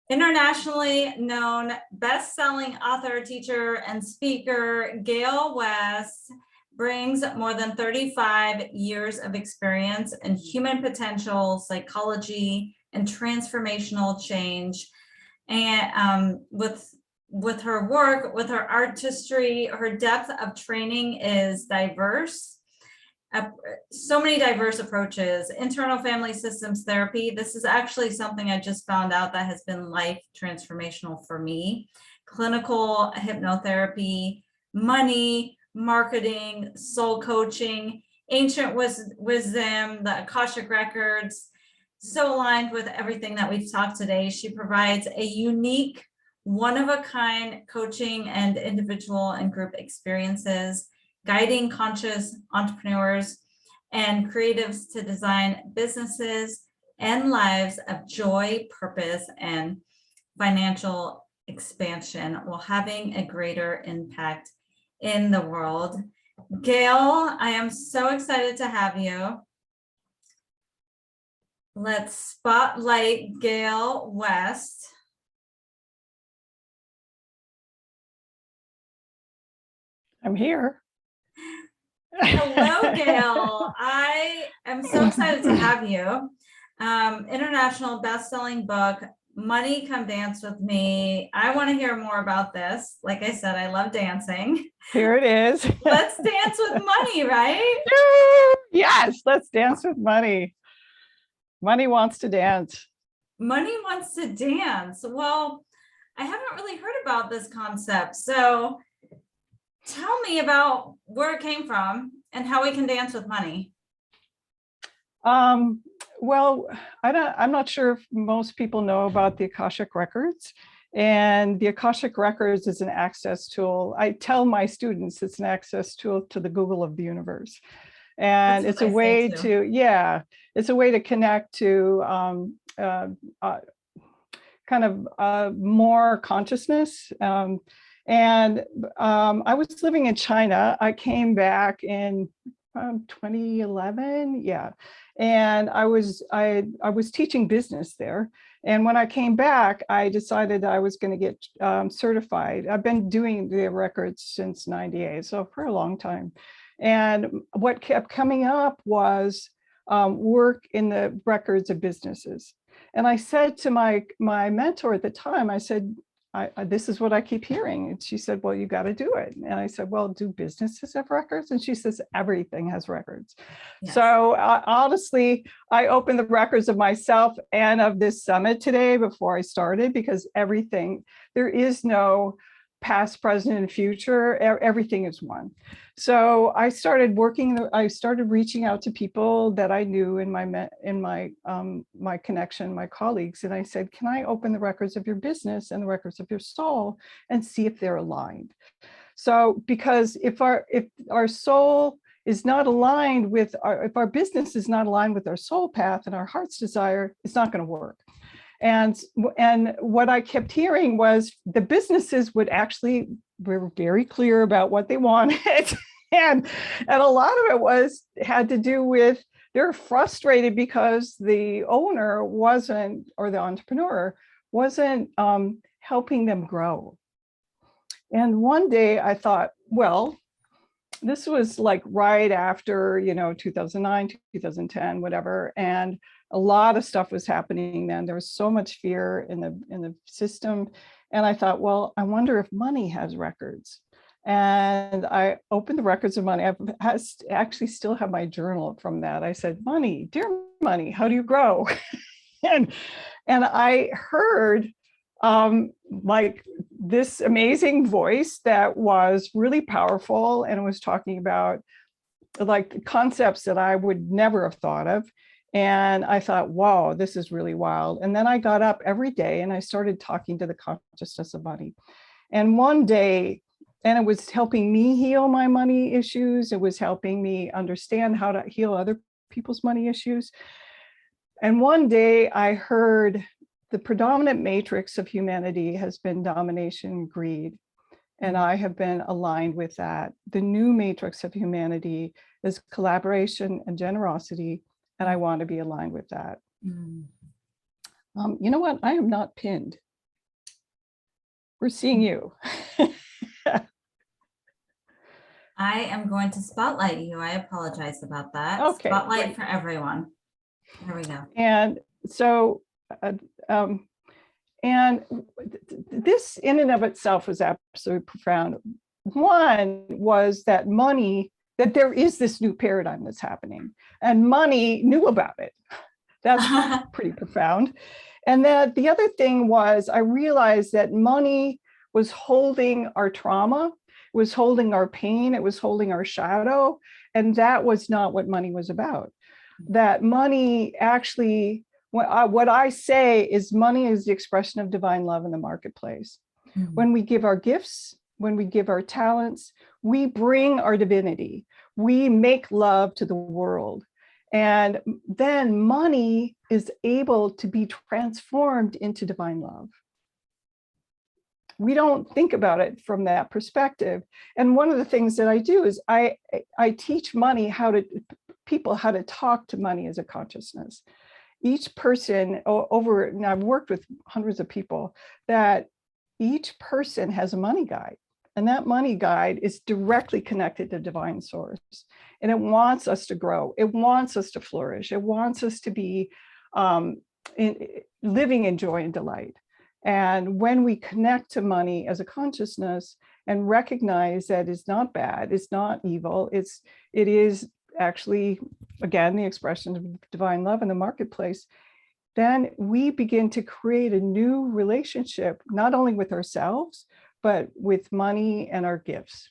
Internationally known best-selling author, teacher, and speaker, Gale West brings more than 35 years of experience in human potential, psychology, and transformational change. And with her work, with her artistry, her depth of training is diverse. So many diverse approaches. Internal family systems therapy. This is actually something I just found out that has been life transformational for me. Clinical hypnotherapy, money, marketing, soul coaching, ancient wisdom, the Akashic records. So aligned with everything that we've talked today. She provides a unique, one-of-a-kind coaching and individual and group experiences, guiding conscious entrepreneurs and creatives to design businesses and lives of joy, purpose, and financial expansion while having a greater impact in the world. Gale, I am so excited to have you. Let's spotlight Gale West. I'm here. Hello, Gale. I am so excited to have you. International best-selling book, Money Come Dance With Me. I want to hear more about this. Like I said, I love dancing. Here it is. Let's dance with money, right? Yes, let's dance with money. Money wants to dance. Money wants to dance. Well, I haven't really heard about this concept. So tell me about where it came from and how we can dance with money. Well, I'm not sure if most people know about the Akashic records. And the Akashic records is an access tool. I tell my students it's an access tool to the Google of the universe. And it's a way to, it's a way to connect to kind of more consciousness. And I was living in China. I came back in 2011, and I was teaching business there. And when I came back, I decided I was going to get certified. I've been doing the records since '98, so for a long time. And what kept coming up was work in the records of businesses. And I said to my mentor at the time, I said, this is what I keep hearing. And she said, well, you got to do it. And I said, well, do businesses have records? And she says, everything has records. Yes. So honestly, I opened the records of myself and of this summit today before I started, because everything, there is no past, present, and future. Everything is one. So I started reaching out to people that I knew in my connection, my colleagues, and I said, can I open the records of your business and the records of your soul and see if they're aligned? So because if our soul is not aligned with if our business is not aligned with our soul path and our heart's desire, it's not going to work. And what I kept hearing was the businesses were very clear about what they wanted. and a lot of it had to do with they're frustrated because the owner wasn't, or the entrepreneur wasn't helping them grow. And one day I thought, well, this was like right after, 2009, 2010, whatever. And a lot of stuff was happening then. There was so much fear in the system. And I thought, well, I wonder if money has records. And I opened the records of money. I actually still have my journal from that. I said, money, dear money, how do you grow? and I heard like this amazing voice that was really powerful and was talking about like concepts that I would never have thought of. And I thought, wow, this is really wild. And then I got up every day and I started talking to the consciousness of money. And one day, and it was helping me heal my money issues. It was helping me understand how to heal other people's money issues. And one day I heard the predominant matrix of humanity has been domination and greed. And I have been aligned with that. The new matrix of humanity is collaboration and generosity. And I want to be aligned with that. You know what? I am not pinned. We're seeing you. I am going to spotlight you. I apologize about that. Okay, Spotlight great. for everyone. There we go. And so, uh, um, and this in and of itself was absolutely profound. One was that money, that there is this new paradigm that's happening, and money knew about it. That's pretty profound. And that the other thing was, I realized that money was holding our trauma, was holding our pain, it was holding our shadow. And that was not what money was about. That money actually, what I say is money is the expression of divine love in the marketplace. Mhm. When we give our gifts, when we give our talents, we bring our divinity. We make love to the world. And then money is able to be transformed into divine love. We don't think about it from that perspective. And one of the things that I do is I teach people how to talk to money as a consciousness. Each person and I've worked with hundreds of people, that each person has a money guide. And that money guide is directly connected to divine source. And it wants us to grow. It wants us to flourish. It wants us to be living in joy and delight. And when we connect to money as a consciousness and recognize that it's not bad, it's not evil, it is actually, again, the expression of divine love in the marketplace, then we begin to create a new relationship, not only with ourselves, but with money and our gifts.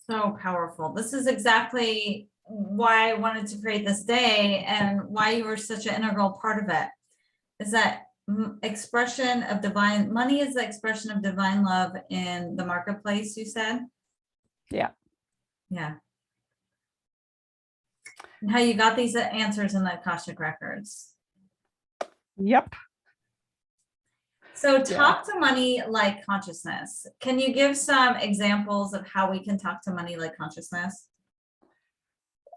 So powerful. This is exactly why I wanted to create this day and why you were such an integral part of it. Is that expression of divine, money is the expression of divine love in the marketplace, you said? Yeah. Yeah. And how you got these answers in the Akashic records. Yep. So talk to money like consciousness. Can you give some examples of how we can talk to money like consciousness?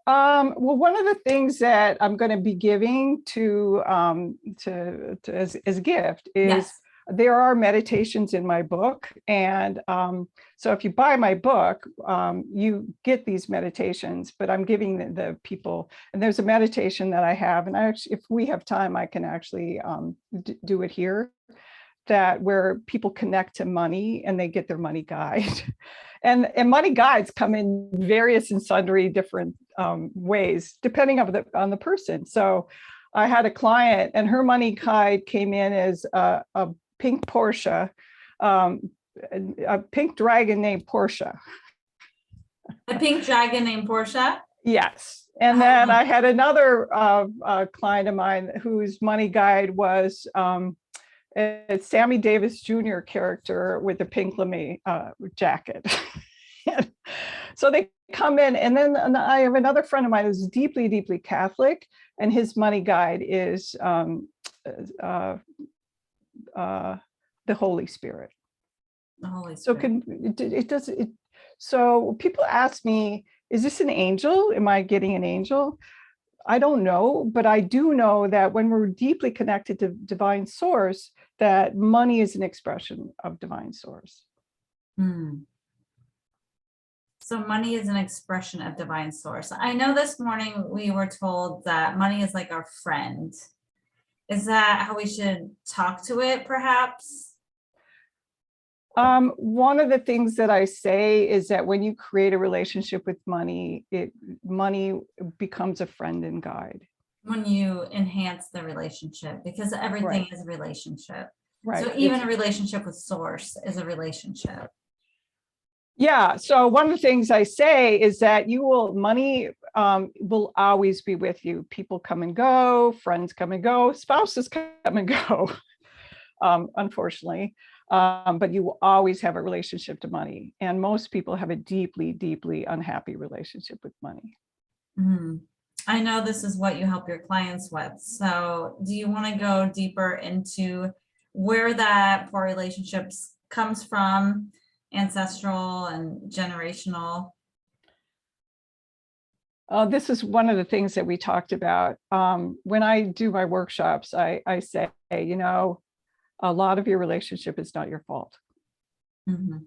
Well, one of the things that I'm going to be giving as a gift is there are meditations in my book. And so if you buy my book, you get these meditations, but I'm giving the people, and there's a meditation that I have, and if we have time, I can actually do it here, that where people connect to money and they get their money guide. And money guides come in various and sundry different ways, depending on the person. So I had a client and her money guide came in as a pink Porsche, a pink dragon named Portia. A pink dragon named Portia? Yes. And then I had another client of mine whose money guide was a Sammy Davis Jr. character with a pink lame jacket. So they come in, and then I have another friend of mine who's deeply, deeply Catholic, and his money guide is the Holy Spirit. The Holy Spirit. So people ask me, is this an angel? Am I getting an angel? I don't know, but I do know that when we're deeply connected to divine source, that money is an expression of divine source. So money is an expression of divine source. I know this morning we were told that money is like our friend. Is that how we should talk to it, perhaps? One of the things that I say is that when you create a relationship with money, money becomes a friend and guide. When you enhance the relationship, because everything is a relationship. Right. So even a relationship with source is a relationship. Yeah. So one of the things I say is that money will always be with you. People come and go, friends come and go, spouses come and go, unfortunately. But you will always have a relationship to money. And most people have a deeply, deeply unhappy relationship with money. I know this is what you help your clients with. So do you want to go deeper into where that poor relationships comes from, ancestral and generational? This is one of the things that we talked about. When I do my workshops, I say, a lot of your relationship is not your fault. Because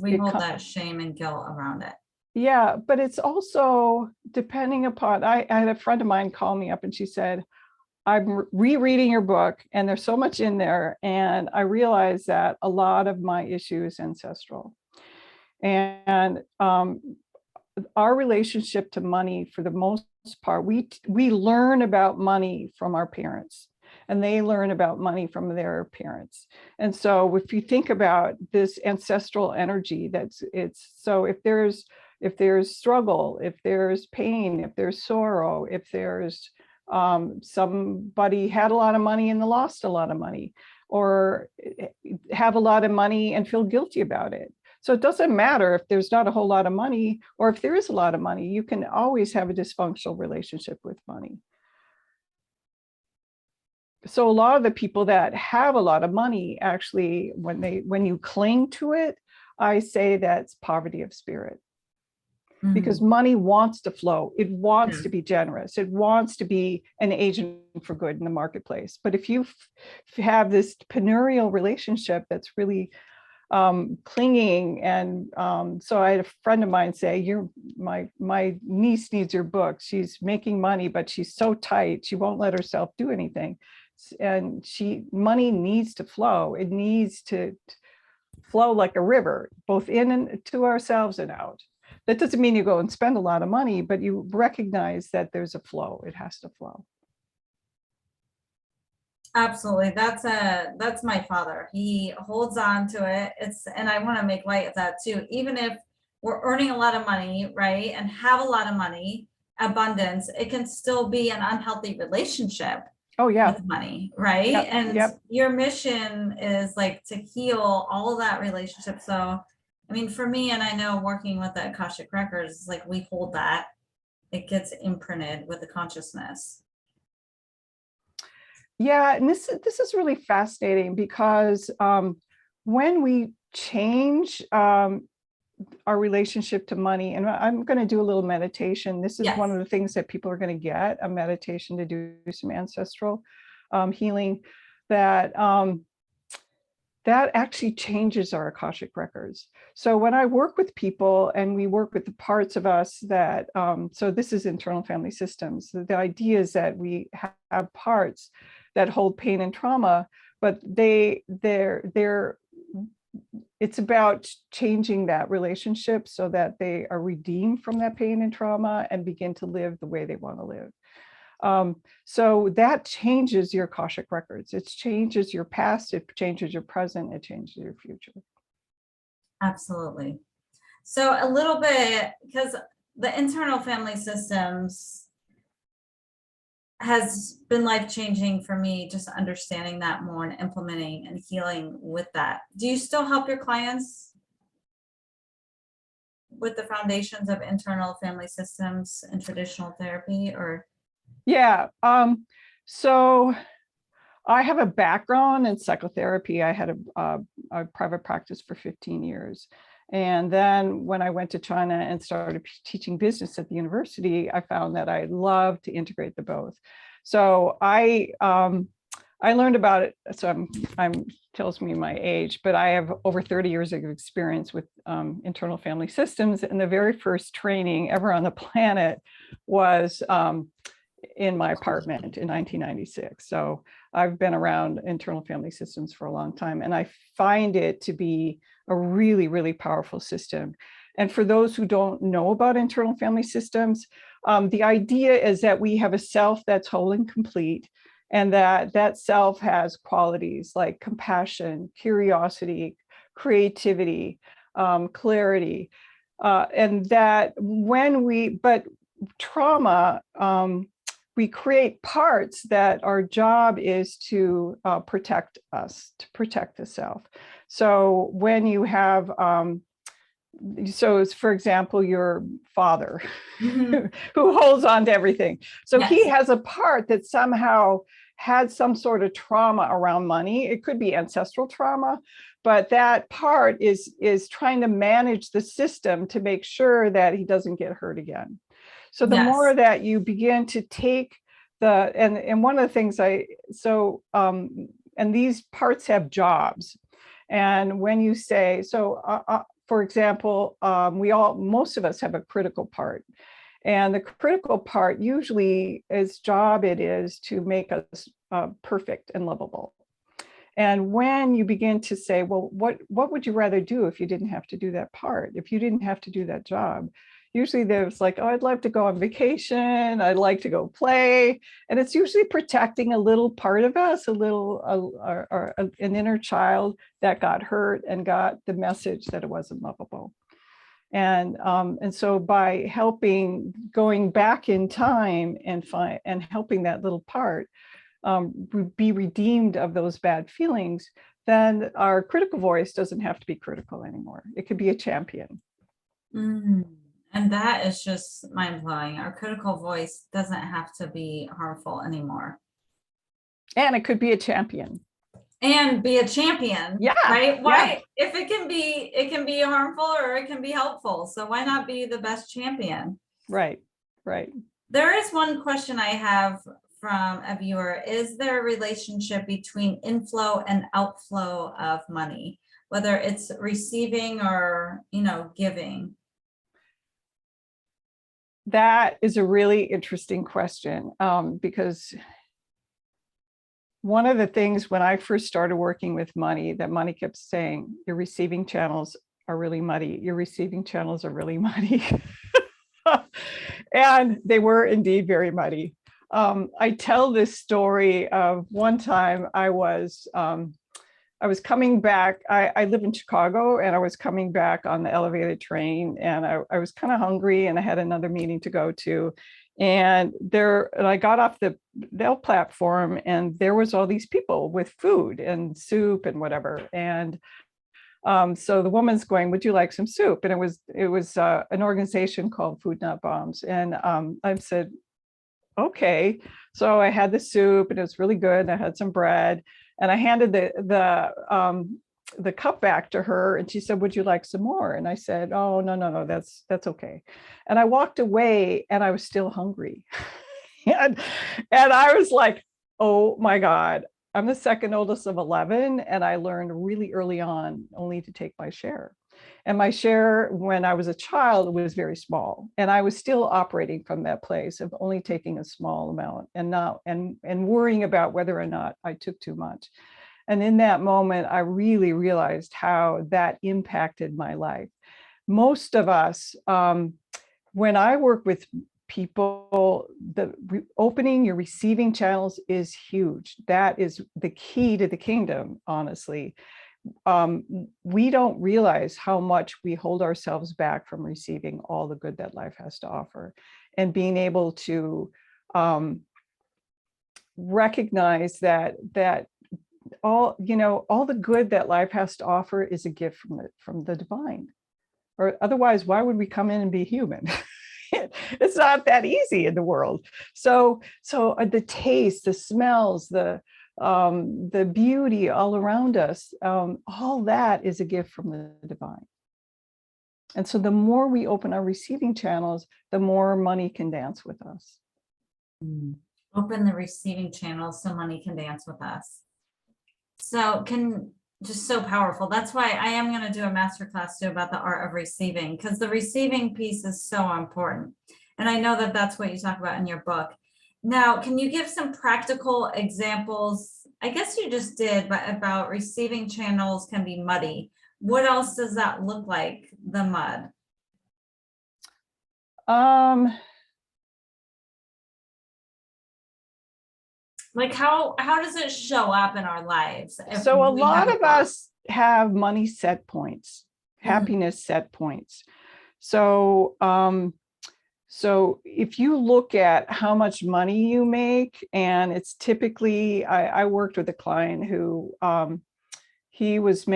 we hold that shame and guilt around it. Yeah, but it's also depending upon, I had a friend of mine call me up and she said, I'm rereading your book and there's so much in there. And I realized that a lot of my issue is ancestral. And our relationship to money, for the most part, we learn about money from our parents, and they learn about money from their parents. And so if you think about this ancestral energy, so if there's struggle, if there's pain, if there's sorrow, if there's somebody had a lot of money and lost a lot of money, or have a lot of money and feel guilty about it. So it doesn't matter if there's not a whole lot of money or if there is a lot of money, you can always have a dysfunctional relationship with money. So a lot of the people that have a lot of money, actually, when you cling to it, I say that's poverty of spirit. Because money wants to flow. It wants to be generous. It wants to be an agent for good in the marketplace. But if you have this penurial relationship that's really clinging, and so I had a friend of mine say, my niece needs your book. She's making money, but she's so tight, she won't let herself do anything. And money needs to flow. It needs to flow like a river, both in and to ourselves and out. That doesn't mean you go and spend a lot of money, but you recognize that there's a flow. It has to flow. Absolutely. That's my father. He holds on to it. And I want to make light of that too. Even if we're earning a lot of money, right, and have a lot of money, abundance, it can still be an unhealthy relationship. Oh yeah. With money, right? Yep, and yep. Your mission is like to heal all of that relationship. So I mean, for me, and I know working with the Akashic records, like we hold that, it gets imprinted with the consciousness. Yeah, and this is really fascinating because when we change our relationship to money, and I'm going to do a little meditation. This is one of the things that people are going to get, a meditation to do some ancestral healing that actually changes our Akashic records. So when I work with people and we work with the parts of us that, so this is internal family systems. The idea is that we have parts that hold pain and trauma, but it's about changing that relationship so that they are redeemed from that pain and trauma and begin to live the way they want to live. So that changes your Akashic records. It changes your past, it changes your present, it changes your future. Absolutely. So a little bit, because the internal family systems has been life-changing for me, just understanding that more and implementing and healing with that. Do you still help your clients with the foundations of internal family systems and traditional therapy, or? Yeah, so I have a background in psychotherapy. I had a private practice for 15 years. And then when I went to China and started teaching business at the university, I found that I love to integrate the both. So I learned about it. So I'm tells me my age, but I have over 30 years of experience with internal family systems. And the very first training ever on the planet was in my apartment in 1996. So I've been around internal family systems for a long time, and I find it to be a really, really powerful system. And for those who don't know about internal family systems, the idea is that we have a self that's whole and complete, and that self has qualities like compassion, curiosity, creativity, clarity, and that but trauma, we create parts that our job is to protect us, to protect the self. So when you have, so for example, your father who holds on to everything. So he has a part that somehow had some sort of trauma around money. It could be ancestral trauma, but that part is trying to manage the system to make sure that he doesn't get hurt again. So the more that you begin to take and one of the things and these parts have jobs. And when you say, for example, most of us have a critical part. And the critical part usually its job it is to make us perfect and lovable. And when you begin to say, well, what would you rather do if you didn't have to do that part, if you didn't have to do that job? Usually there's like, oh, I'd love to go on vacation. I'd like to go play. And it's usually protecting a little part of us, an inner child that got hurt and got the message that it wasn't lovable. And so by going back in time and helping that little part be redeemed of those bad feelings, then our critical voice doesn't have to be critical anymore. It could be a champion. And that is just mind-blowing. Our critical voice doesn't have to be harmful anymore. And it could be a champion. And be a champion. Yeah. Right? Why? Yeah. If it can be harmful or it can be helpful. So why not be the best champion? Right. Right. There is one question I have from a viewer. Is there a relationship between inflow and outflow of money, whether it's receiving or, giving? That is a really interesting question, because one of the things when I first started working with money, that money kept saying, your receiving channels are really muddy. Your receiving channels are really muddy. And they were indeed very muddy. I tell this story of one time I was coming back. I live in Chicago, and I was coming back on the elevated train, and I was kind of hungry, and I had another meeting to go to. And I got off the platform, and there was all these people with food and soup and whatever. And so the woman's going, would you like some soup? And it was an organization called Food Not Bombs. And I said, okay. So I had the soup, and it was really good. I had some bread, and I handed the cup back to her, and she said, would you like some more? And I said, oh, no, that's okay. And I walked away, and I was still hungry. and I was like, oh my God, I'm the second oldest of 11. And I learned really early on only to take my share. And my share when I was a child was very small. And I was still operating from that place of only taking a small amount and worrying about whether or not I took too much. And in that moment, I really realized how that impacted my life. Most of us, when I work with people, opening your receiving channels is huge. That is the key to the kingdom, honestly. We don't realize how much we hold ourselves back from receiving all the good that life has to offer, and being able to recognize that all the good that life has to offer is a gift from the divine. Or otherwise, why would we come in and be human? It's not that easy in the world. So the taste, the smells, the beauty all around us, all that is a gift from the divine. And so the more we open our receiving channels, the more money can dance with us. Open the receiving channels so money can dance with us. Just so powerful. That's why I am going to do a masterclass too about the art of receiving, because the receiving piece is so important. And I know that that's what you talk about in your book. Now, can you give some practical examples? I guess you just did, but about receiving channels can be muddy. What else does that look like, the mud? Like how does it show up in our lives? So a lot of us have money set points, happiness set points. So so if you look at how much money you make, and it's typically, I worked with a client who he was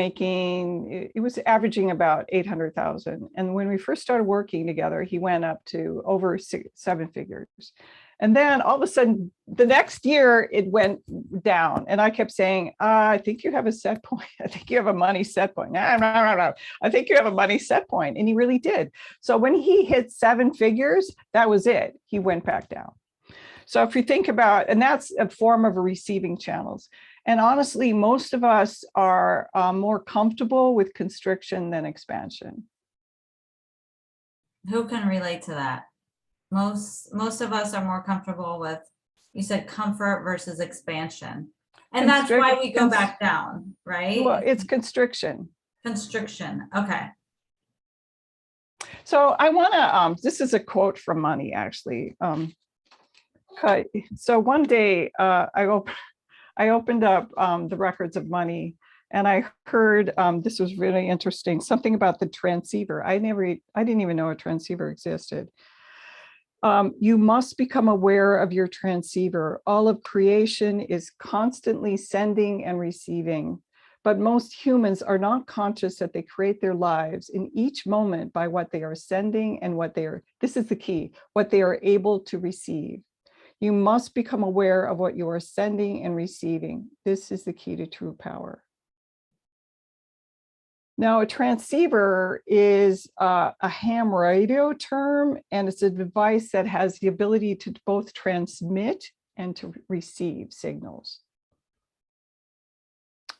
averaging about 800,000. And when we first started working together, he went up to over 7 figures. And then all of a sudden, the next year it went down. And I kept saying, I think you have a set point. I think you have a money set point. No. I think you have a money set point. And he really did. So when he hit 7 figures, that was it. He went back down. So if you think about, and that's a form of receiving channels. And honestly, most of us are more comfortable with constriction than expansion. Who can relate to that? Most of us are more comfortable with, you said comfort versus expansion. And that's why we go back down, right? Well, it's constriction. Constriction. Okay. So I want to, this is a quote from Money, actually. So one day I opened up the records of Money, and I heard, this was really interesting, something about the transceiver. I didn't even know a transceiver existed. You must become aware of your transceiver. All of creation is constantly sending and receiving, but most humans are not conscious that they create their lives in each moment by what they are sending and this is the key, what they are able to receive. You must become aware of what you are sending and receiving. This is the key to true power. Now, a transceiver is a ham radio term, and it's a device that has the ability to both transmit and to receive signals.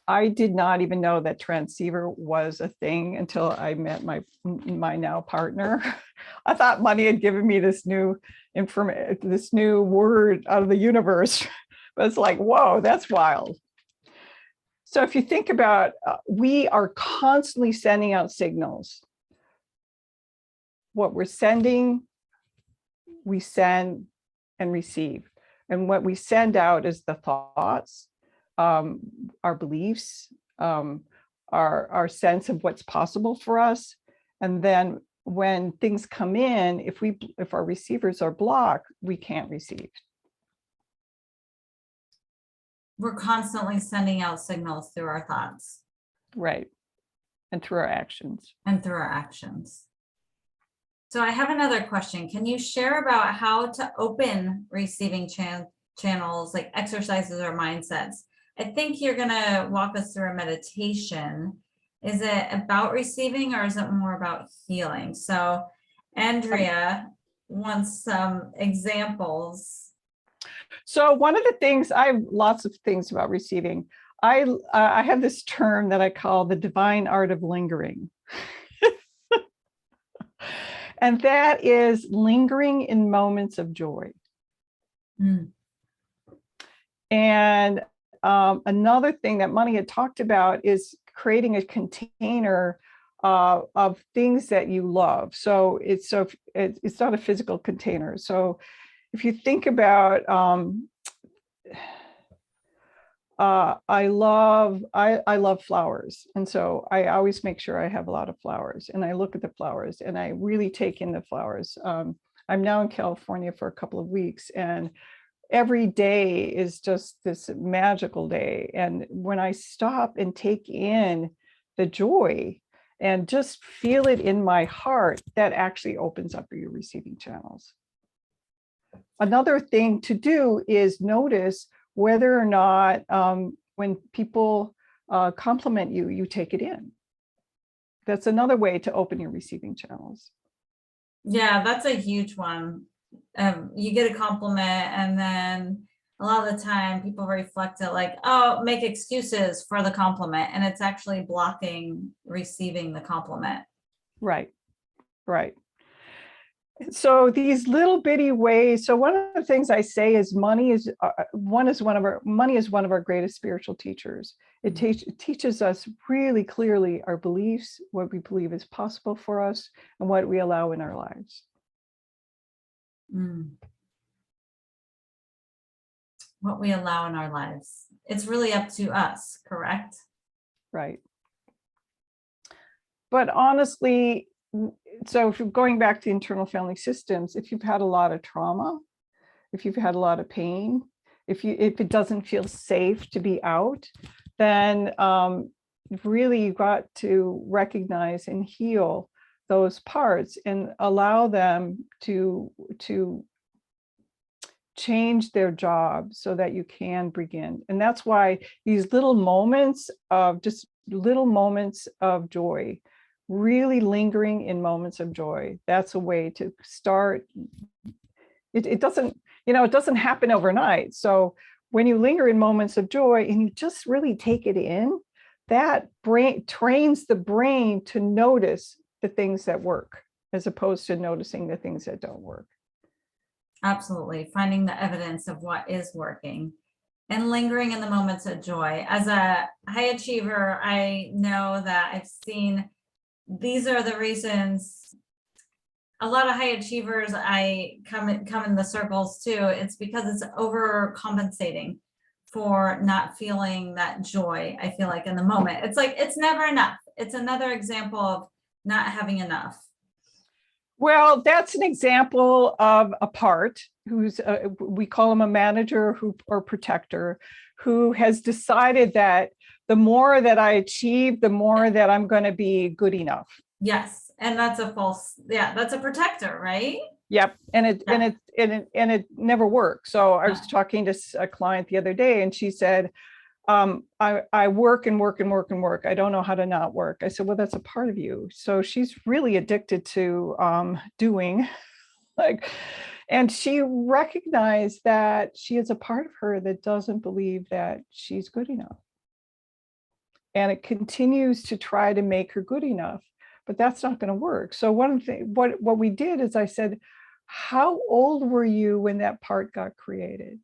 I did not even know that transceiver was a thing until I met my now partner. I thought Money had given me this new word out of the universe, but it's like, whoa, that's wild. So if you think about, we are constantly sending out signals. What we're sending, we send and receive. And what we send out is the thoughts, our beliefs, our sense of what's possible for us. And then when things come in, if our receivers are blocked, we can't receive. We're constantly sending out signals through our thoughts. Right. And through our actions. And through our actions. So I have another question. Can you share about how to open receiving channels, like exercises or mindsets? I think you're going to walk us through a meditation. Is it about receiving, or is it more about healing? So Andrea wants some examples. So one of the things, I have lots of things about receiving. I have this term that I call the divine art of lingering. And that is lingering in moments of joy. Mm. And another thing that Money had talked about is creating a container of things that you love. So it's not a physical container. So if you think about, I love flowers. And so I always make sure I have a lot of flowers, and I look at the flowers and I really take in the flowers. I'm now in California for a couple of weeks, and every day is just this magical day. And when I stop and take in the joy and just feel it in my heart, that actually opens up your receiving channels. Another thing to do is notice whether or not when people compliment you, you take it in. That's another way to open your receiving channels. Yeah, that's a huge one. You get a compliment, and then a lot of the time people reflect it like, oh, make excuses for the compliment, and it's actually blocking receiving the compliment. Right, right. So these little bitty ways. So one of the things I say is money is one of our greatest spiritual teachers. It teaches us really clearly our beliefs, what we believe is possible for us, and what we allow in our lives. Mm. What we allow in our lives. It's really up to us, correct? Right. But honestly, so if you're going back to internal family systems, if you've had a lot of trauma, if you've had a lot of pain, if it doesn't feel safe to be out, then really you've got to recognize and heal those parts and allow them to change their job so that you can begin. And that's why these little moments of joy, really lingering in moments of joy, that's a way to start. It doesn't happen overnight. So when you linger in moments of joy and you just really take it in, that brain trains the brain to notice the things that work as opposed to noticing the things that don't work. Absolutely. Finding the evidence of what is working and lingering in the moments of joy. As a high achiever, I know that I've seen these are the reasons a lot of high achievers I come in the circles too. It's because it's overcompensating for not feeling that joy. I feel like in the moment, it's like it's never enough. It's another example of not having enough. Well, that's an example of a part who's, we call him a manager or protector, who has decided that the more that I achieve, the more that I'm going to be good enough. Yes. And that's a false, yeah, that's a protector, right? Yep. And it never works. So I was talking to a client the other day and she said, I work and work and work and work. I don't know how to not work. I said, well, that's a part of you. So she's really addicted to doing and she recognized that she is a part of her that doesn't believe that she's good enough. And it continues to try to make her good enough, but that's not going to work. So one thing, what we did is I said, how old were you when that part got created?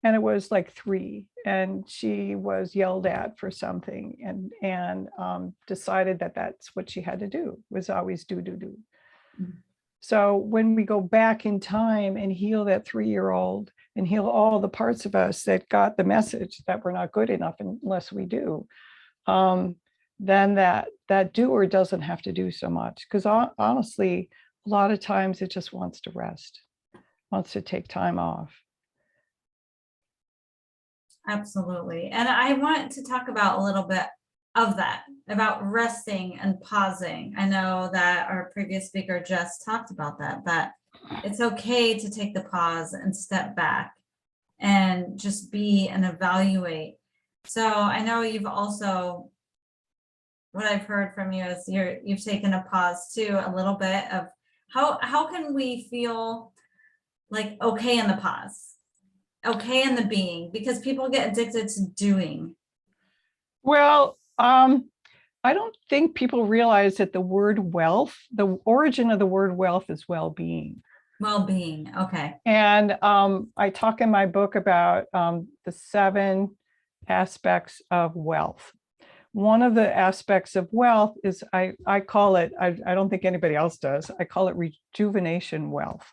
And it was like 3, and she was yelled at for something and decided that that's what she had to do, was always do. Mm-hmm. So when we go back in time and heal that 3-year-old and heal all the parts of us that got the message that we're not good enough unless we do, then that doer doesn't have to do so much. Because honestly, a lot of times it just wants to rest, wants to take time off. Absolutely. And I want to talk about a little bit of that, about resting and pausing. I know that our previous speaker just talked about that it's okay to take the pause and step back and just be and evaluate. So I know you've also, what I've heard from you is you've taken a pause too, a little bit of how can we feel like okay in the pause? Okay in the being, because people get addicted to doing. Well, I don't think people realize that the word wealth, the origin of the word wealth is well-being. Well-being, okay. And I talk in my book about the 7 aspects of wealth. One of the aspects of wealth is, I call it, I don't think anybody else does, I call it rejuvenation wealth.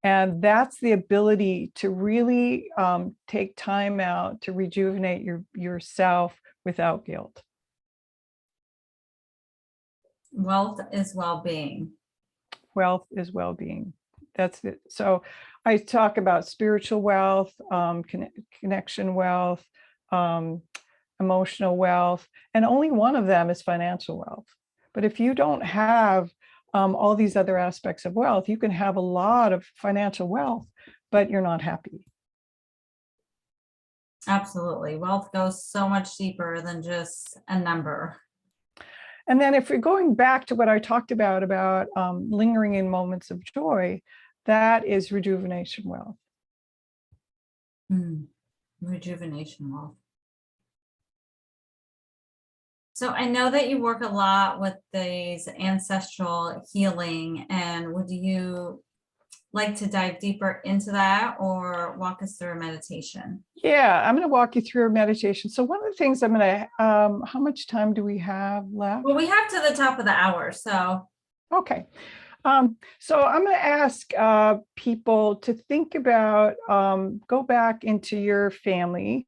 And that's the ability to really take time out to rejuvenate yourself without guilt. Wealth is well-being. Wealth is well-being. That's it. So I talk about spiritual wealth, connection wealth, emotional wealth, and only one of them is financial wealth. But if you don't have all these other aspects of wealth, you can have a lot of financial wealth, but you're not happy. Absolutely. Wealth goes so much deeper than just a number. And then if you're going back to what I talked about lingering in moments of joy, that is rejuvenation wealth. Rejuvenation wealth. So I know that you work a lot with these ancestral healing, and would you like to dive deeper into that or walk us through a meditation? Yeah, I'm going to walk you through a meditation. So one of the things I'm going to, how much time do we have left? Well, we have to the top of the hour, so. Okay. So I'm going to ask people to think about, go back into your family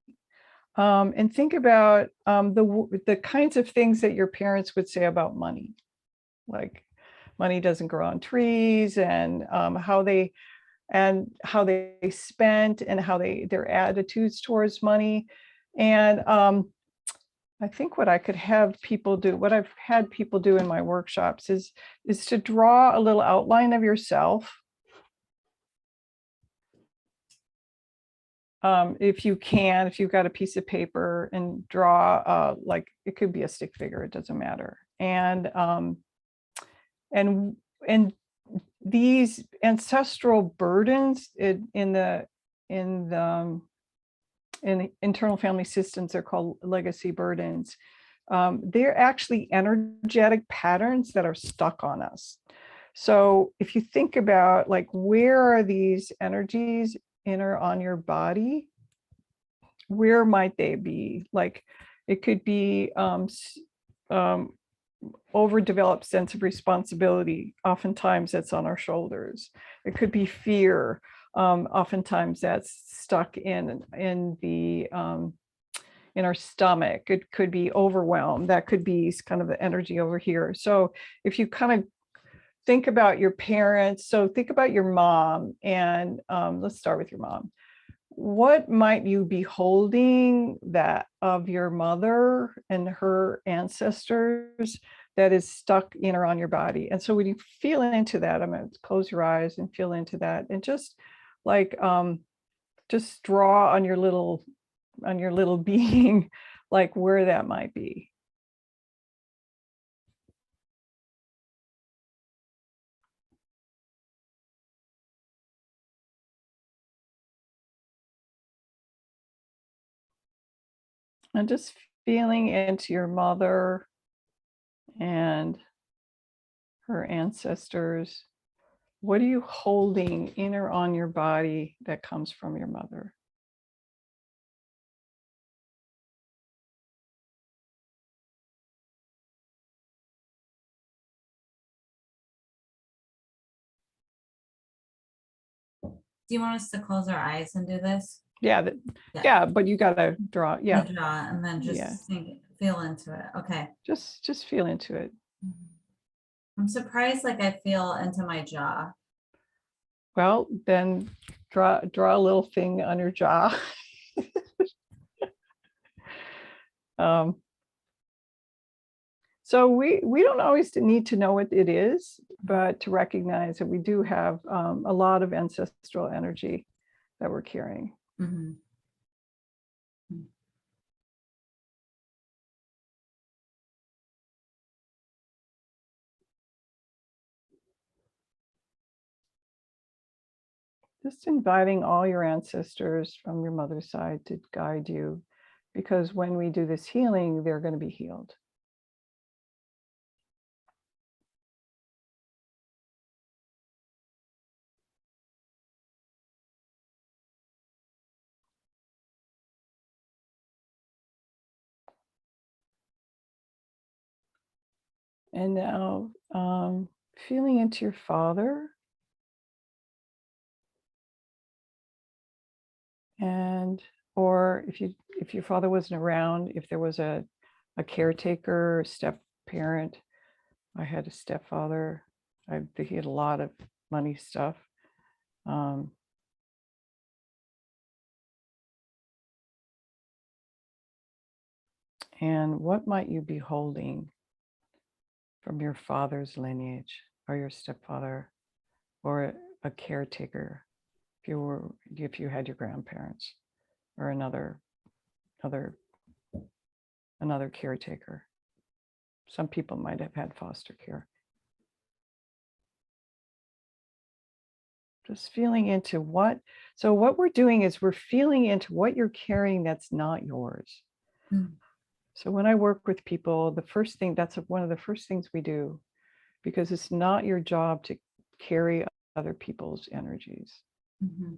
and think about the kinds of things that your parents would say about money, like money doesn't grow on trees, and how they spent and how their attitudes towards money. And I think what I could have people do, what I've had people do in my workshops is to draw a little outline of yourself. If you can, if you've got a piece of paper, and draw like it could be a stick figure, it doesn't matter. And these ancestral burdens in in internal family systems, they're called legacy burdens. They're actually energetic patterns that are stuck on us. So if you think about like, where are these energies in or on your body? Where might they be? Like, it could be overdeveloped sense of responsibility. Oftentimes that's on our shoulders. It could be fear. Oftentimes that's stuck in our stomach. It could be overwhelm. That could be kind of the energy over here. So if you kind of think about your parents, so think about your mom, and let's start with your mom. What might you be holding that of your mother and her ancestors that is stuck in or on your body? And so when you feel into that, I'm going to close your eyes and feel into that, and just like just draw on your little being, like where that might be. And just feeling into your mother and her ancestors. What are you holding in or on your body that comes from your mother? Do you want us to close our eyes and do this? Yeah, yeah, but you gotta draw. Yeah, Draw and then just feel into it. Okay. Just feel into it. I'm surprised, like I feel into my jaw. Well, then draw a little thing on your jaw. So we don't always need to know what it is, but to recognize that we do have a lot of ancestral energy that we're carrying. Mm-hmm. Just inviting all your ancestors from your mother's side to guide you, because when we do this healing, they're going to be healed. And now feeling into your father, and or if your father wasn't around, if there was a caretaker, a step parent. I had a stepfather. He had a lot of money stuff. And what might you be holding from your father's lineage, or your stepfather, or a caretaker, if you had your grandparents, or another caretaker? Some people might have had foster care. Just feeling into what we're doing is we're feeling into what you're carrying that's not yours. Mm. So when I work with people, that's one of the first things we do, because it's not your job to carry other people's energies. Mm-hmm.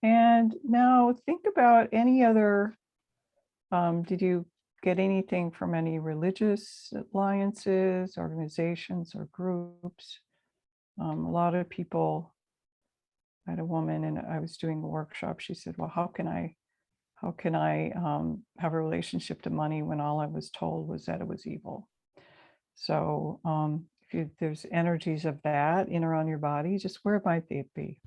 And now think about any other, did you get anything from any religious alliances, organizations, or groups? A lot of people, I had a woman and I was doing a workshop. She said, well, how can I have a relationship to money when all I was told was that it was evil? So if there's energies of that in or on your body, just where might they be?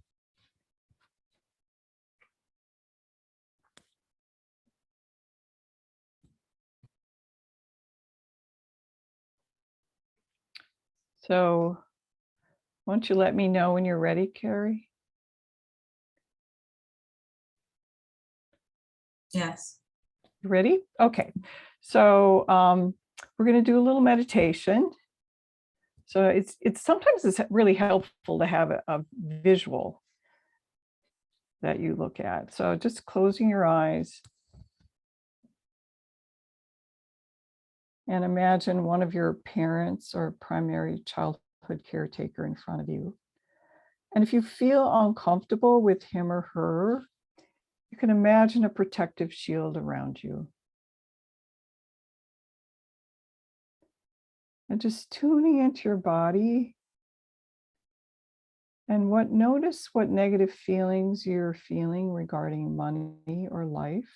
So why don't you let me know when you're ready, Carrie? Yes. You ready? Okay. So we're going to do a little meditation. So sometimes it's really helpful to have a visual that you look at. So just closing your eyes and imagine one of your parents or primary childhood caretaker in front of you. And if you feel uncomfortable with him or her, you can imagine a protective shield around you. And just tuning into your body and notice what negative feelings you're feeling regarding money or life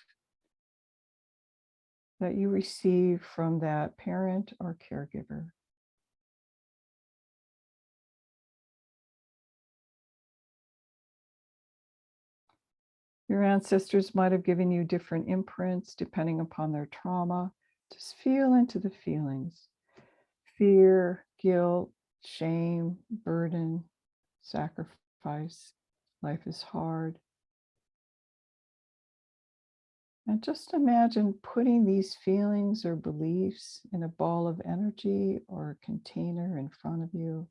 that you receive from that parent or caregiver. Your ancestors might have given you different imprints depending upon their trauma. Just feel into the feelings: fear, guilt, shame, burden, sacrifice. Life is hard. And just imagine putting these feelings or beliefs in a ball of energy or a container in front of you.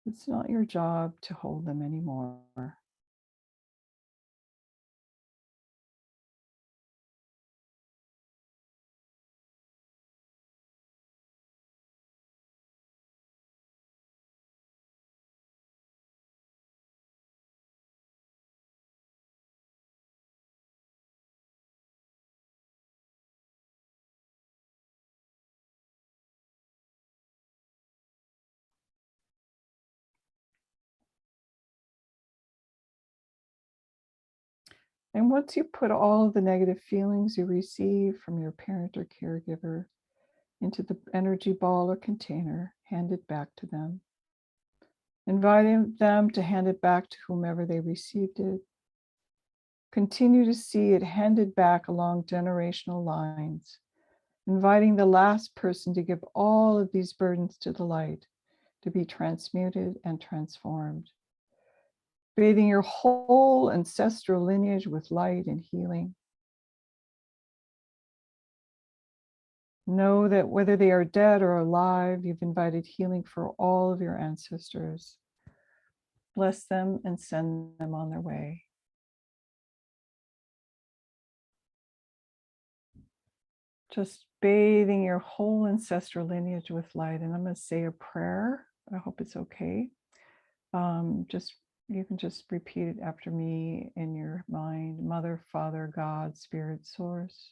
It's not your job to hold them anymore. And once you put all of the negative feelings you receive from your parent or caregiver into the energy ball or container, hand it back to them, inviting them to hand it back to whomever they received it. Continue to see it handed back along generational lines, inviting the last person to give all of these burdens to the light, to be transmuted and transformed. Bathing your whole ancestral lineage with light and healing. Know that whether they are dead or alive, you've invited healing for all of your ancestors. Bless them and send them on their way. Just bathing your whole ancestral lineage with light. And I'm going to say a prayer. I hope it's okay. You can just repeat it after me in your mind. Mother, Father, God, Spirit, Source.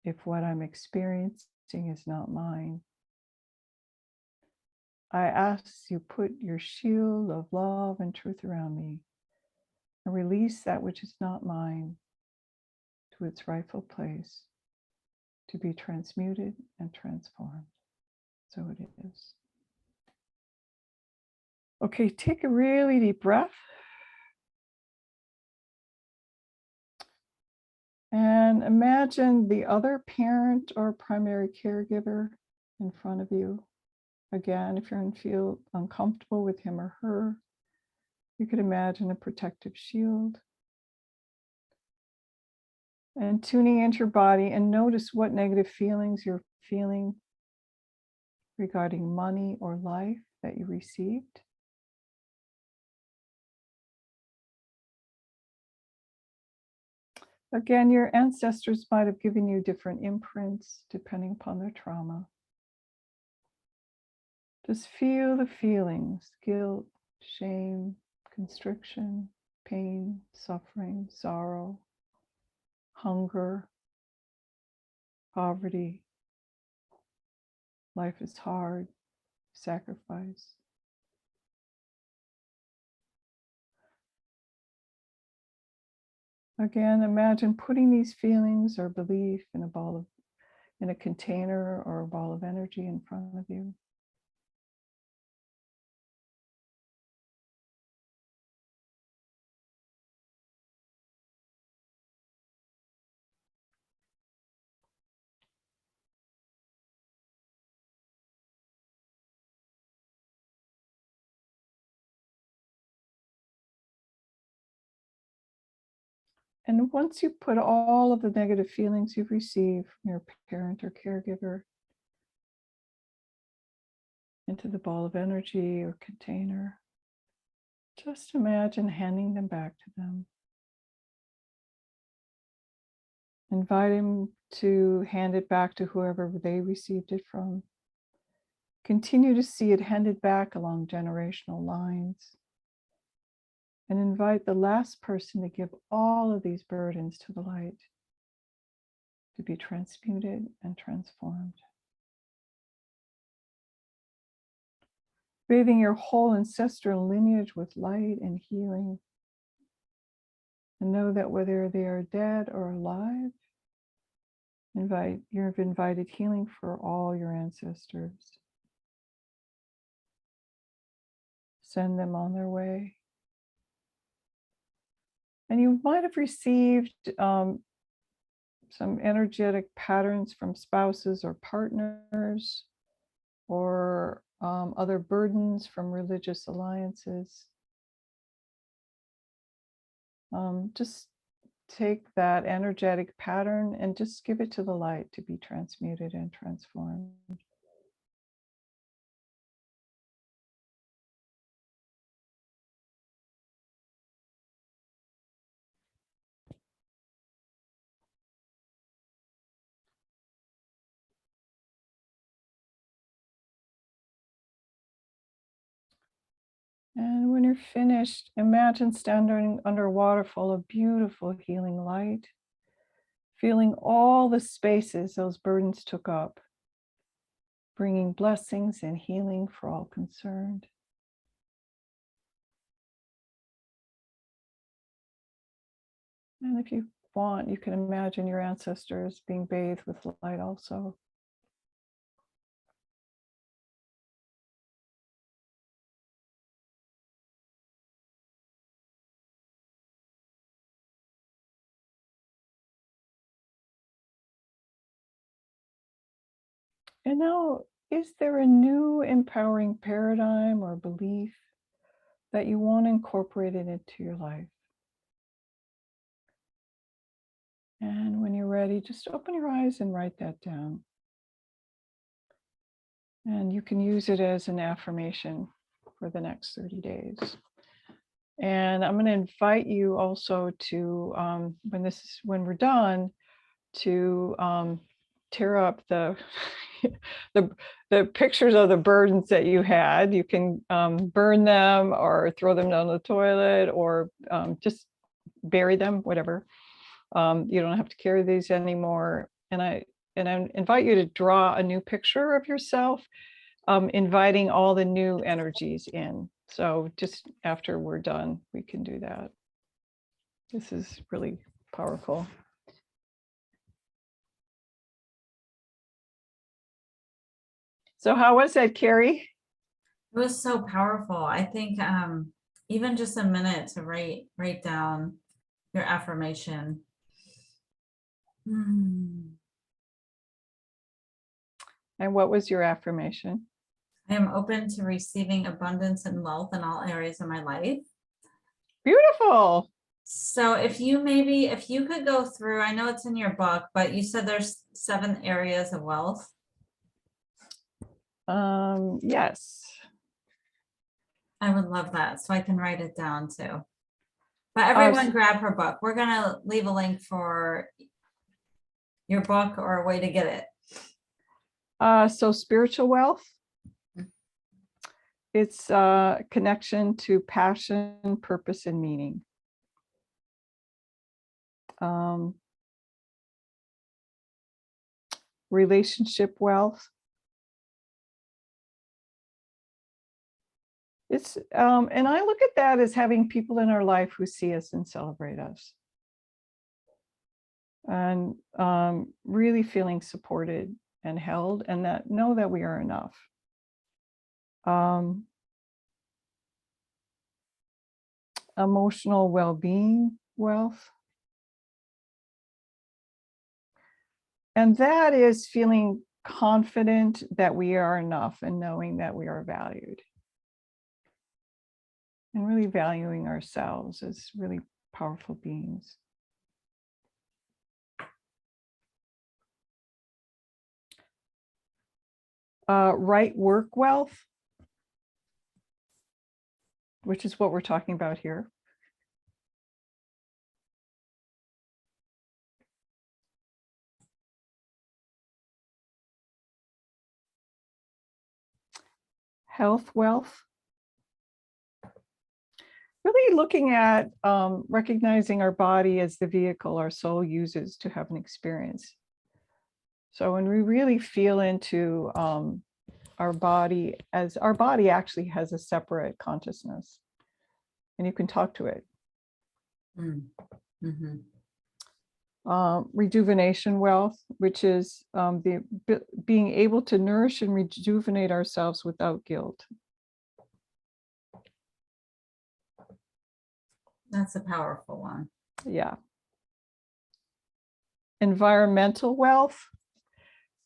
If what I'm experiencing is not mine, I ask you put your shield of love and truth around me and release that which is not mine to its rightful place to be transmuted and transformed. So it is. Okay, take a really deep breath. And imagine the other parent or primary caregiver in front of you. Again, if you feel uncomfortable with him or her, you could imagine a protective shield. And tuning into your body and notice what negative feelings you're feeling regarding money or life that you received. Again, your ancestors might have given you different imprints depending upon their trauma. Just feel the feelings, guilt, shame, constriction, pain, suffering, sorrow, hunger, poverty. Life is hard, sacrifice. Again, imagine putting these feelings or belief in a container or a ball of energy in front of you. And once you put all of the negative feelings you've received from your parent or caregiver into the ball of energy or container, just imagine handing them back to them. Invite them to hand it back to whoever they received it from. Continue to see it handed back along generational lines. And invite the last person to give all of these burdens to the light, to be transmuted and transformed. Bathing your whole ancestral lineage with light and healing. And know that whether they are dead or alive, you've invited healing for all your ancestors. Send them on their way. And you might have received some energetic patterns from spouses or partners, or other burdens from religious alliances. Just take that energetic pattern and just give it to the light to be transmuted and transformed. And when you're finished, imagine standing under a waterfall of beautiful healing light, feeling all the spaces those burdens took up, bringing blessings and healing for all concerned. And if you want, you can imagine your ancestors being bathed with light also. And now, is there a new empowering paradigm or belief that you want incorporated into your life? And when you're ready, just open your eyes and write that down. And you can use it as an affirmation for the next 30 days. And I'm going to invite you also to, when we're done, to tear up the pictures of the burdens that you had. You can burn them or throw them down the toilet, or just bury them, whatever. You don't have to carry these anymore. And I invite you to draw a new picture of yourself, inviting all the new energies in. So just after we're done, we can do that. This is really powerful. So how was that, Carrie? It was so powerful. I think even just a minute to write down your affirmation. And what was your affirmation? I am open to receiving abundance and wealth in all areas of my life. Beautiful. So if you could go through, I know it's in your book, but you said there's 7 areas of wealth. Yes. I would love that, so I can write it down too. But everyone grab her book. We're gonna leave a link for your book or a way to get it. So spiritual wealth, It's connection to passion, purpose, and meaning. Relationship wealth. It's and I look at that as having people in our life who see us and celebrate us. And really feeling supported and held, and that know that we are enough. Emotional well-being wealth. And that is feeling confident that we are enough and knowing that we are valued. And really valuing ourselves as really powerful beings. Right work wealth, which is what we're talking about here. Health wealth. Really looking at recognizing our body as the vehicle our soul uses to have an experience. So when we really feel into our body, as our body actually has a separate consciousness, and you can talk to it. Mm-hmm. Rejuvenation wealth, which is being able to nourish and rejuvenate ourselves without guilt. That's a powerful one. Yeah. Environmental wealth.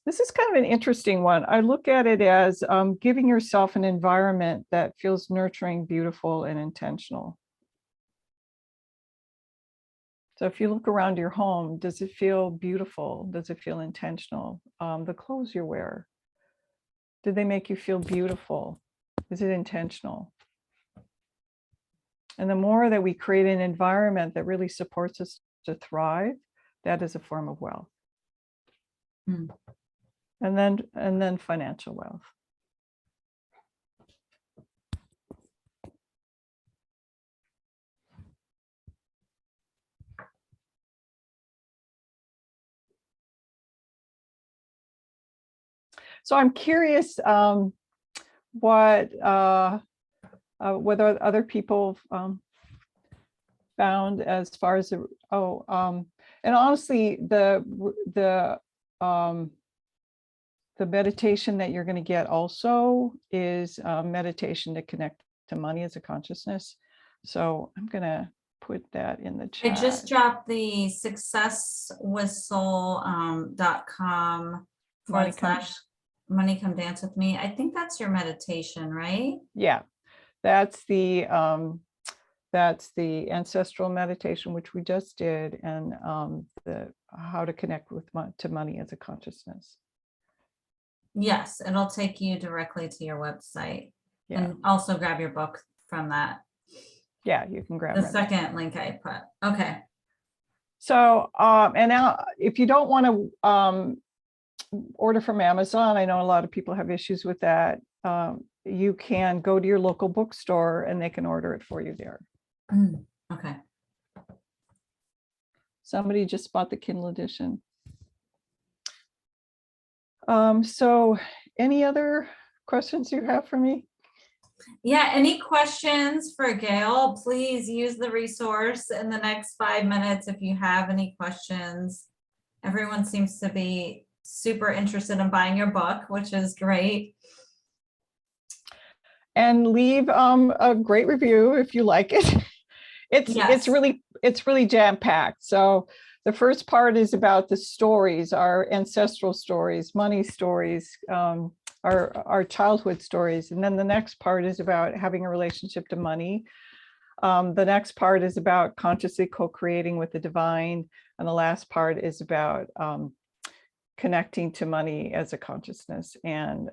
This is kind of an interesting one. I look at it as giving yourself an environment that feels nurturing, beautiful, and intentional. So if you look around your home, does it feel beautiful? Does it feel intentional? The clothes you wear, do they make you feel beautiful? Is it intentional? And the more that we create an environment that really supports us to thrive, that is a form of wealth. Mm. And then financial wealth. So I'm curious whether other people found as far as and honestly the meditation that you're going to get also is meditation to connect to money as a consciousness. So I'm going to put that in the chat. I just dropped the successwithsoul.com / money come dance with me. I think that's your meditation, right? Yeah, that's the ancestral meditation, which we just did, and the how to connect with to money as a consciousness. Yes, it'll take you directly to your website. Yeah. And also grab your book from that. Yeah, you can grab the second link I put. Okay. So and now if you don't want to order from Amazon, I know a lot of people have issues with that. You can go to your local bookstore and they can order it for you there. Okay. Somebody just bought the Kindle edition. So any other questions you have for me? Yeah, any questions for Gale? Please use the resource in the next 5 minutes if you have any questions. Everyone seems to be super interested in buying your book, which is great. And leave a great review if you like it. It's really jam-packed. So the first part is about the stories, our ancestral stories, money stories, our childhood stories. And then the next part is about having a relationship to money. The next part is about consciously co-creating with the divine. And the last part is about connecting to money as a consciousness and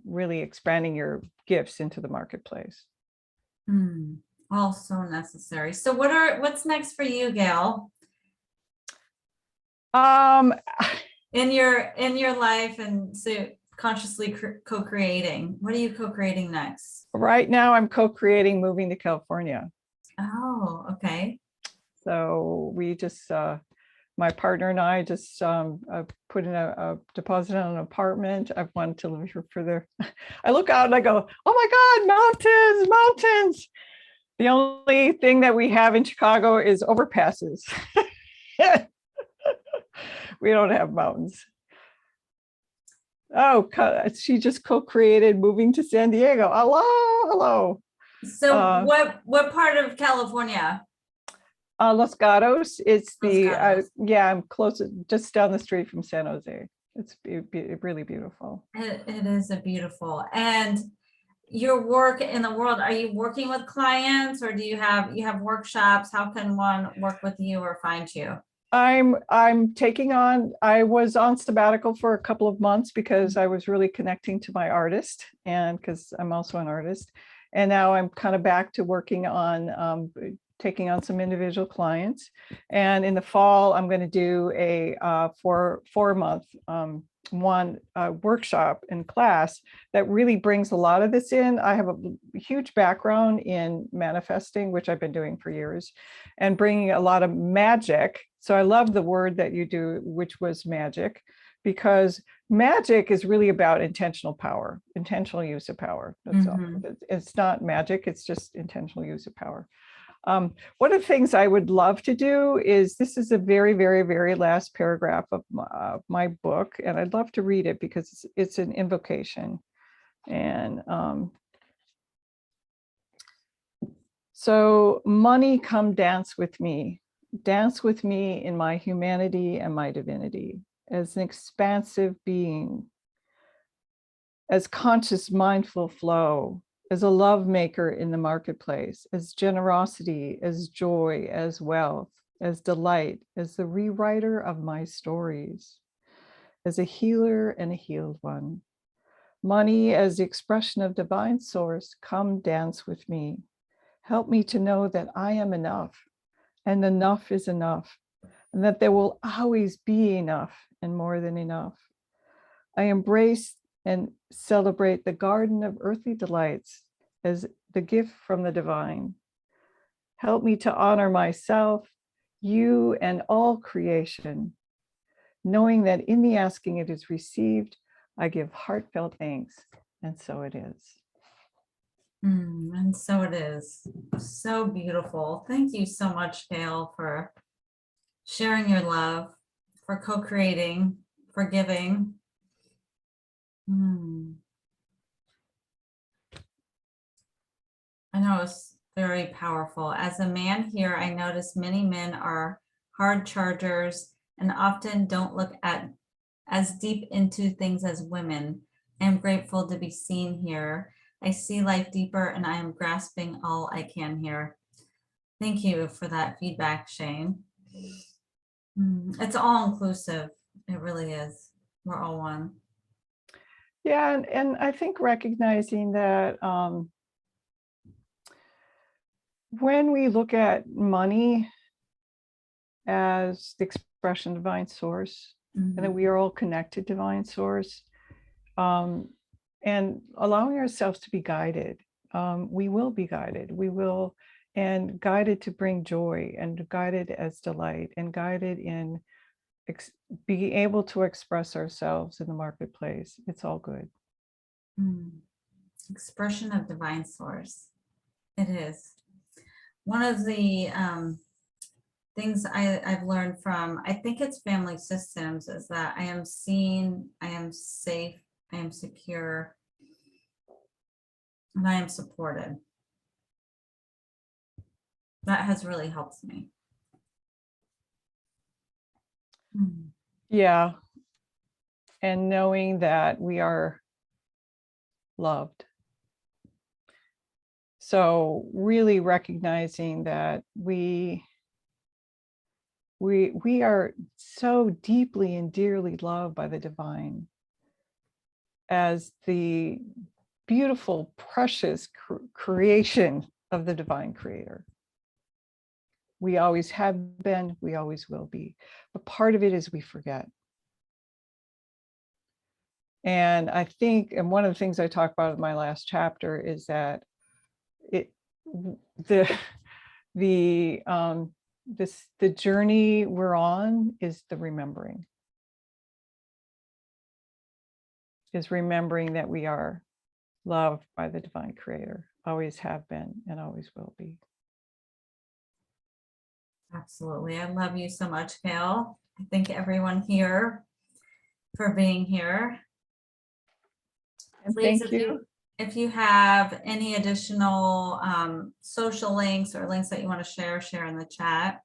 really expanding your gifts into the marketplace. Also necessary. So what's next for you, Gale? In your life, and so consciously co-creating? What are you co-creating next? Right now, I'm co-creating moving to California. Oh, okay. So we just, my partner and I just put in a deposit on an apartment. I've wanted to live here further. I look out and I go, oh my God, mountains, mountains. The only thing that we have in Chicago is overpasses. We don't have mountains. Oh, she just co-created moving to San Diego. Hello, hello. So what part of California? Los Gatos. It's Los the Gatos. yeah, I'm close, just down the street from San Jose. It's really beautiful. It is a beautiful. And your work in the world, are you working with clients, or do you have workshops? How can one work with you or find you? I'm taking on, I was on sabbatical for a couple of months because I was really connecting to my artist, and because I'm also an artist. And now I'm kind of back to working on taking on some individual clients. And in the fall, I'm going to do a 4-month one workshop and class that really brings a lot of this in. I have a huge background in manifesting, which I've been doing for years, and bringing a lot of magic. So I love the word that you do, which was magic, because magic is really about intentional power, intentional use of power. That's all. It's not magic, it's just intentional use of power. One of the things I would love to do is, this is a very, very, very last paragraph of my book, and I'd love to read it because it's an invocation. And so, money, come dance with me in my humanity and my divinity, as an expansive being, as conscious, mindful flow, as a love maker in the marketplace, as generosity, as joy, as wealth, as delight, as the rewriter of my stories, as a healer and a healed one. Money as the expression of divine source, come dance with me. Help me to know that I am enough, and enough is enough, and that there will always be enough and more than enough. I embrace and celebrate the garden of earthly delights as the gift from the divine. Help me to honor myself, you, and all creation, knowing that in the asking it is received. I give heartfelt thanks, and so it is. And so it is. So beautiful. Thank you so much, Gale, for sharing your love, for co-creating, for giving. I know it's very powerful. As a man here, I notice many men are hard chargers and often don't look at as deep into things as women. I am grateful to be seen here. I see life deeper and I am grasping all I can here. Thank you for that feedback, Shane. It's all inclusive. It really is. We're all one. Yeah, and I think recognizing that when we look at money as the expression of divine source, and that we are all connected to divine source, and allowing ourselves to be guided, we will be guided. We will, and guided to bring joy, and guided as delight, and guided in being able to express ourselves in the marketplace. It's all good. Expression of divine source. It is. One of the things I've learned from, I think it's family systems, is that I am seen, I am safe, I am secure, and I am supported. That has really helped me. Yeah. And knowing that we are loved. So really recognizing that we are so deeply and dearly loved by the divine as the beautiful, precious creation of the divine creator. We always have been, we always will be. But part of it is we forget. And I think, and one of the things I talk about in my last chapter is that the the journey we're on is the remembering. Is remembering that we are loved by the divine creator, always have been and always will be. Absolutely. I love you so much, Gale. I thank everyone here for being here. And Please, thank you. if you have any additional social links or links that you want to share in the chat.